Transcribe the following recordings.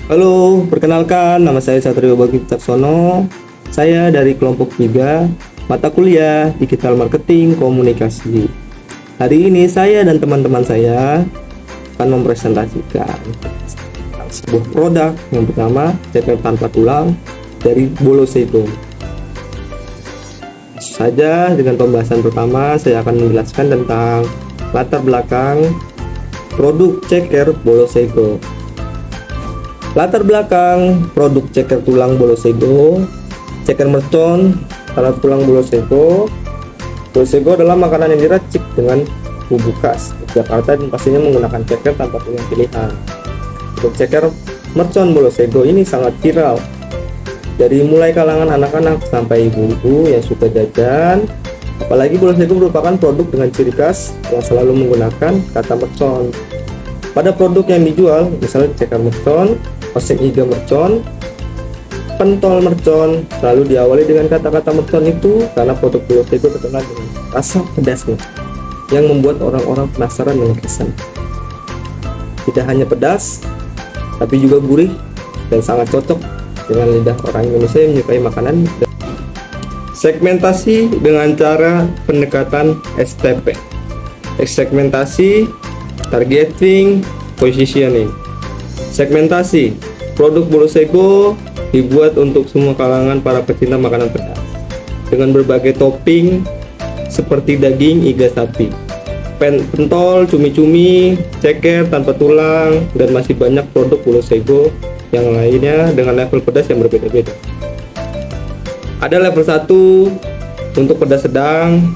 Halo, perkenalkan nama saya Satrio Bagi Caksono. Saya dari kelompok 3, mata kuliah Digital Marketing Komunikasi. Hari ini saya dan teman-teman saya akan mempresentasikan sebuah produk yang pertama, ceker tanpa tulang dari Bolosego. Saja dengan pembahasan pertama, saya akan menjelaskan tentang latar belakang produk ceker Bolosego. Latar belakang produk ceker tulang Bolosego. Ceker mercon tanpa tulang Bolosego. Bolosego adalah makanan yang diracik dengan bumbu khas Jakarta dan pastinya menggunakan ceker tanpa tulang pilihan. Untuk ceker mercon Bolosego ini sangat viral dari mulai kalangan anak-anak sampai ibu-ibu yang suka jajan. Apalagi Bolosego merupakan produk dengan ciri khas yang selalu menggunakan kata mercon. Pada produk yang dijual, misalnya ceker mercon, oseng iga mercon, pentol mercon, lalu diawali dengan kata-kata mercon itu karena produk Bolosego terkenal dengan rasa pedasnya yang membuat orang-orang penasaran dengan kesan. Tidak hanya pedas, tapi juga gurih dan sangat cocok dengan lidah orang Indonesia yang menyukai makanan. Segmentasi dengan cara pendekatan STP. Segmentasi, targeting, positioning. Segmentasi, produk Bolosego dibuat untuk semua kalangan para pecinta makanan pedas dengan berbagai topping seperti daging iga sapi, pentol, cumi-cumi, ceker tanpa tulang, dan masih banyak produk Bolosego yang lainnya dengan level pedas yang berbeda-beda. Ada level 1 untuk pedas sedang,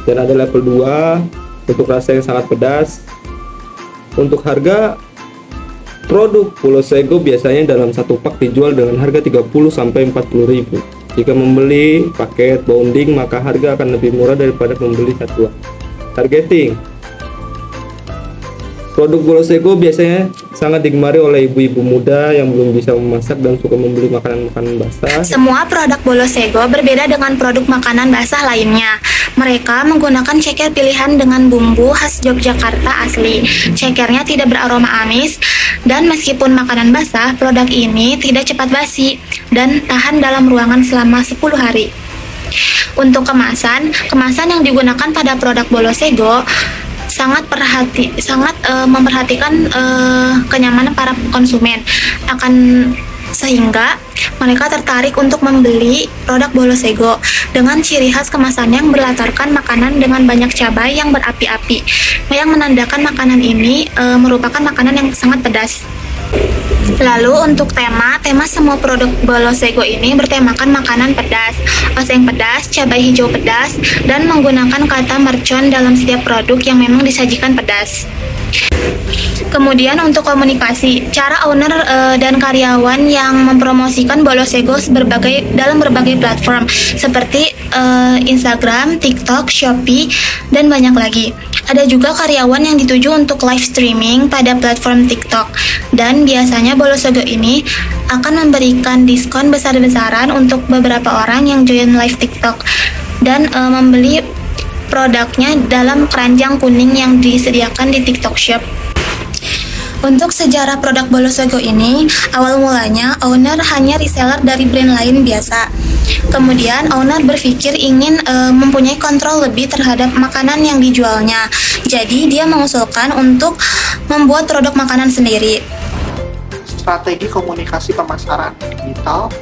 dan ada level 2 untuk rasa yang sangat pedas. Untuk harga, produk Bolosego biasanya dalam satu pak dijual dengan harga 30-40 ribu. Jika membeli paket bonding, maka harga akan lebih murah daripada membeli satuan. Targeting, produk Bolosego biasanya sangat digemari oleh ibu-ibu muda yang belum bisa memasak dan suka membeli makanan-makanan basah. Semua produk Bolosego berbeda dengan produk makanan basah lainnya. Mereka menggunakan ceker pilihan dengan bumbu khas Yogyakarta asli. Cekernya tidak beraroma amis, dan meskipun makanan basah, produk ini tidak cepat basi dan tahan dalam ruangan selama 10 hari. Untuk kemasan yang digunakan pada produk Bolosego sangat memperhatikan kenyamanan para konsumen, sehingga mereka tertarik untuk membeli produk Bolosego dengan ciri khas kemasan yang berlatarkan makanan dengan banyak cabai yang berapi-api, yang menandakan makanan ini merupakan makanan yang sangat pedas. Lalu untuk tema semua produk Bolosego ini bertemakan makanan pedas, oseng pedas, cabai hijau pedas, dan menggunakan kata mercon dalam setiap produk yang memang disajikan pedas. Kemudian untuk komunikasi, cara owner dan karyawan yang mempromosikan Bolosego dalam berbagai platform seperti Instagram, TikTok, Shopee, dan banyak lagi. Ada juga karyawan yang dituju untuk live streaming pada platform TikTok, dan biasanya Bolosego ini akan memberikan diskon besar-besaran untuk beberapa orang yang join live TikTok dan membeli produknya dalam keranjang kuning yang disediakan di TikTok Shop. Untuk sejarah produk Bolosego ini, awal mulanya owner hanya reseller dari brand lain biasa. Kemudian owner berpikir ingin mempunyai kontrol lebih terhadap makanan yang dijualnya. Jadi dia mengusulkan untuk membuat produk makanan sendiri. Strategi komunikasi pemasaran digital.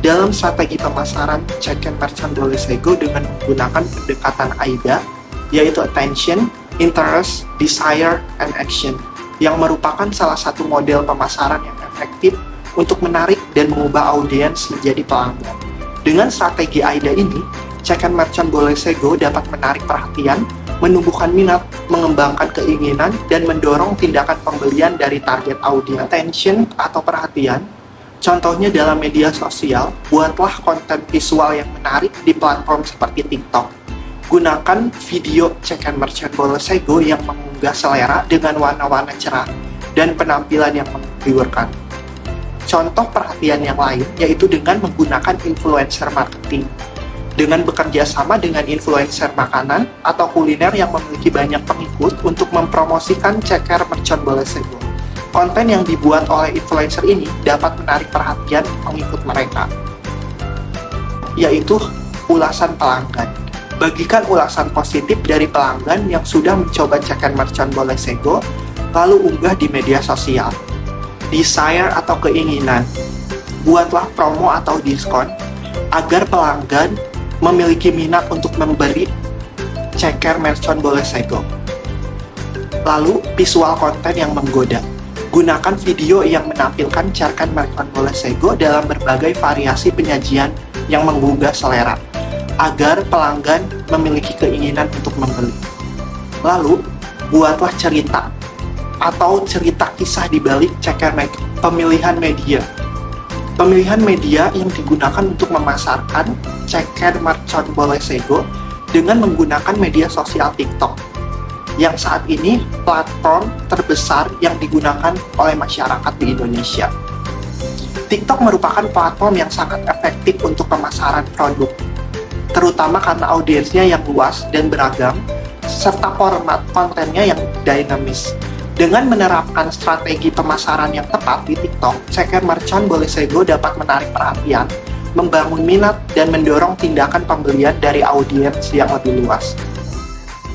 Dalam strategi pemasaran ceker merchant Bolosego dengan menggunakan pendekatan AIDA, yaitu attention, interest, desire, and action, yang merupakan salah satu model pemasaran yang efektif untuk menarik dan mengubah audiens menjadi pelanggan. Dengan strategi AIDA ini, ceker merchant Bolosego dapat menarik perhatian, menumbuhkan minat, mengembangkan keinginan, dan mendorong tindakan pembelian dari target audiens. Attention atau perhatian, contohnya dalam media sosial, buatlah konten visual yang menarik di platform seperti TikTok. Gunakan video ceker merchant Bolosego yang menggugah selera dengan warna-warna cerah dan penampilan yang menggiurkan. Contoh perhatian yang lain yaitu dengan menggunakan influencer marketing. Dengan bekerja sama dengan influencer makanan atau kuliner yang memiliki banyak pengikut untuk mempromosikan ceker merchant Bolosego. konten yang dibuat oleh influencer ini dapat menarik perhatian pengikut mereka, yaitu ulasan pelanggan. Bagikan ulasan positif dari pelanggan yang sudah mencoba Check and Merchant Boleh Sego, lalu unggah di media sosial. Desire atau keinginan. Buatlah promo atau diskon agar pelanggan memiliki minat untuk memberi Check and Merchant Boleh Sego. Lalu, visual konten yang menggoda. Gunakan video yang menampilkan Check and Merchant Boleh Sego dalam berbagai variasi penyajian yang menggugah selera, agar pelanggan memiliki keinginan untuk membeli. Lalu, buatlah cerita atau cerita kisah di balik Check and Merchant. Pemilihan media. Pemilihan media yang digunakan untuk memasarkan Check and Merchant Boleh Sego dengan menggunakan media sosial TikTok, yang saat ini platform terbesar yang digunakan oleh masyarakat di Indonesia. TikTok merupakan platform yang sangat efektif untuk pemasaran produk, terutama karena audiensnya yang luas dan beragam, serta format kontennya yang dinamis. Dengan menerapkan strategi pemasaran yang tepat di TikTok, Check and Merchant Boleh Sego dapat menarik perhatian, membangun minat, dan mendorong tindakan pembelian dari audiens yang lebih luas.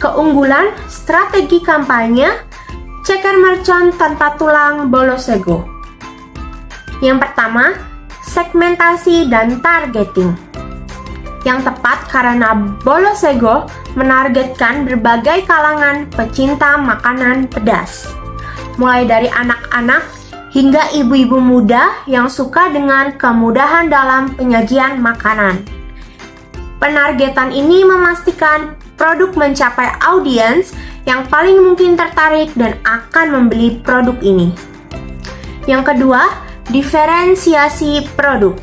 Keunggulan strategi kampanye Check and Merchant tanpa tulang Boleh Sego. Yang pertama, segmentasi dan targeting. Yang tepat karena Boleh Sego menargetkan berbagai kalangan pecinta makanan pedas, mulai dari anak-anak hingga ibu-ibu muda yang suka dengan kemudahan dalam penyajian makanan. Penargetan ini memastikan produk mencapai audiens yang paling mungkin tertarik dan akan membeli produk ini. Yang kedua, diferensiasi produk.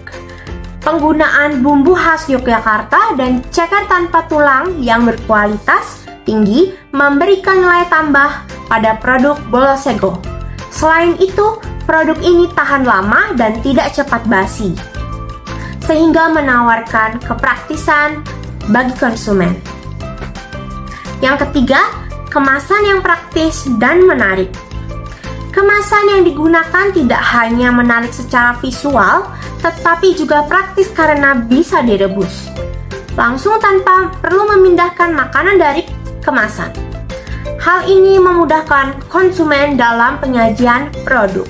Penggunaan bumbu khas Yogyakarta dan ceker tanpa tulang yang berkualitas tinggi memberikan nilai tambah pada produk Boleh Sego. Selain itu, produk ini tahan lama dan tidak cepat basi, sehingga menawarkan kepraktisan bagi konsumen. Yang ketiga, kemasan yang praktis dan menarik. Kemasan yang digunakan tidak hanya menarik secara visual, tetapi juga praktis karena bisa direbus langsung tanpa perlu memindahkan makanan dari kemasan. Hal ini memudahkan konsumen dalam penyajian produk.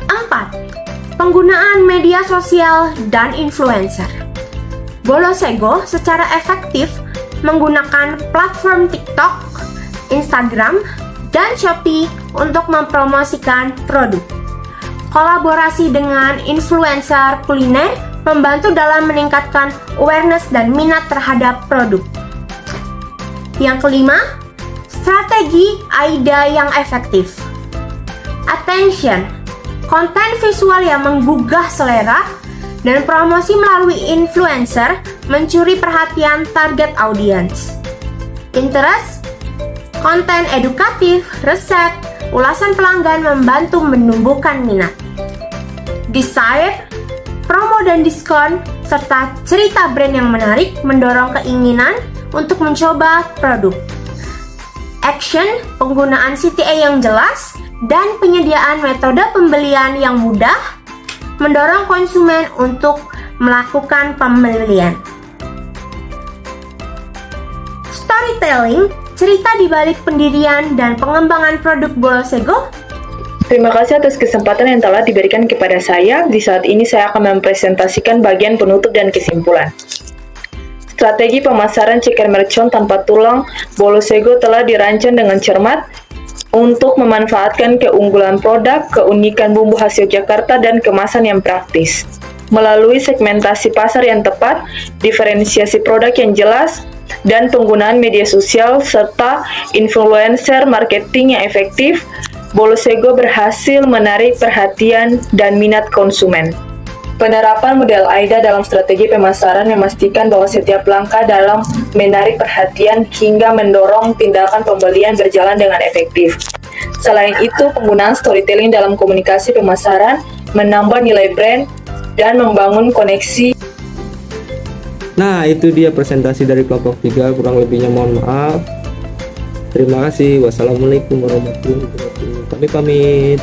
4. Penggunaan media sosial dan influencer. Boleh Sego secara efektif menggunakan platform TikTok, Instagram, dan Shopee untuk mempromosikan produk. Kolaborasi dengan influencer kuliner membantu dalam meningkatkan awareness dan minat terhadap produk. Yang kelima, strategi AIDA yang efektif. Attention, konten visual yang menggugah selera dan promosi melalui influencer mencuri perhatian target audience. Interest, konten edukatif, resep, ulasan pelanggan membantu menumbuhkan minat. Desire, promo dan diskon, serta cerita brand yang menarik mendorong keinginan untuk mencoba produk. Action, penggunaan CTA yang jelas, dan penyediaan metode pembelian yang mudah mendorong konsumen untuk melakukan pembelian. Storytelling, cerita di balik pendirian dan pengembangan produk Boleh Sego. Terima kasih atas kesempatan yang telah diberikan kepada saya. Di saat ini saya akan mempresentasikan bagian penutup dan kesimpulan. Strategi pemasaran Check and Merchant tanpa tulang Boleh Sego telah dirancang dengan cermat untuk memanfaatkan keunggulan produk, keunikan bumbu khas Yogyakarta, dan kemasan yang praktis. Melalui segmentasi pasar yang tepat, diferensiasi produk yang jelas, dan penggunaan media sosial serta influencer marketing yang efektif, Boleh Sego berhasil menarik perhatian dan minat konsumen. Penerapan model AIDA dalam strategi pemasaran memastikan bahwa setiap langkah dalam menarik perhatian hingga mendorong tindakan pembelian berjalan dengan efektif. Selain itu, penggunaan storytelling dalam komunikasi pemasaran menambah nilai brand dan membangun koneksi. Nah, itu dia presentasi dari kelompok 3, kurang lebihnya mohon maaf. Terima kasih. Wassalamualaikum warahmatullahi wabarakatuh. Kami pamit.